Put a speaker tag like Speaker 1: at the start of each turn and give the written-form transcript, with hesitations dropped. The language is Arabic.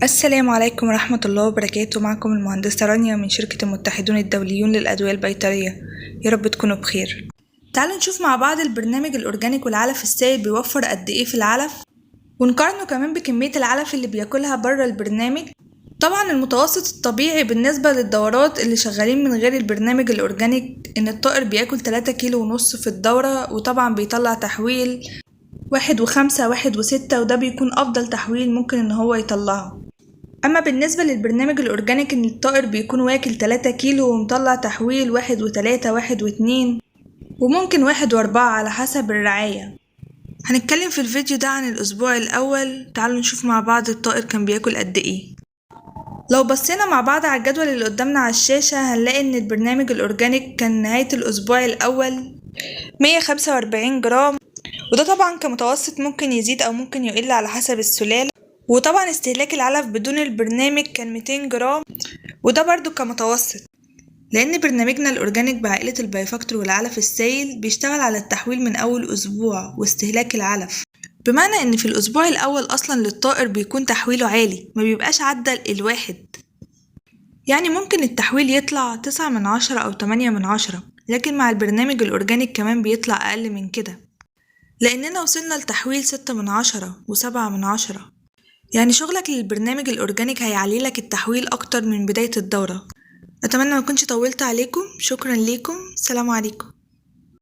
Speaker 1: السلام عليكم ورحمة الله وبركاته. معكم المهندسة رانيا من شركة المتحدون الدوليون للأدوية البيطرية. يا رب تكونوا بخير. تعالوا نشوف مع بعض البرنامج الأورجانيك والعلف السائل بيوفر قد إيه في العلف، ونقارنه كمان بكمية العلف اللي بياكلها بره البرنامج. طبعا المتوسط الطبيعي بالنسبة للدورات اللي شغالين من غير البرنامج الأورجانيك إن الطائر بياكل 3 كيلو ونص في الدورة، وطبعا بيطلع تحويل 1.5 1.6، وده بيكون أفضل تحويل ممكن إن هو يطلعه. أما بالنسبة للبرنامج الأورجانيك إن الطائر بيكون واكل 3 كيلو ومطلع تحويل 1.3 1.2 وممكن 1.4 على حسب الرعاية. هنتكلم في الفيديو ده عن الأسبوع الأول. تعالوا نشوف مع بعض الطائر كان بياكل قد إيه. لو بصينا مع بعض على الجدول اللي قدامنا على الشاشة هنلاقي إن البرنامج الأورجانيك كان نهاية الأسبوع الأول 145 جرام، وده طبعا كمتوسط ممكن يزيد أو ممكن يقل على حسب السلالة. وطبعا استهلاك العلف بدون البرنامج كان 200 جرام، وده برضو كمتوسط، لأن برنامجنا الأورجانيك بعائلة البايفاكتور والعلف السائل بيشتغل على التحويل من أول أسبوع واستهلاك العلف، بمعنى إن في الأسبوع الأول أصلا للطائر بيكون تحويله عالي، ما بيبقاش عدى الواحد، يعني ممكن التحويل يطلع 9/10 أو 8/10، لكن مع البرنامج الأورجانيك كمان بيطلع أقل من كده، لأننا وصلنا لتحويل 6/10 و7/10. يعني شغلك للبرنامج الأورجانيك هيعليلك التحويل أكتر من بداية الدورة. أتمنى ما كنتش طولت عليكم. شكرا ليكم. سلام عليكم.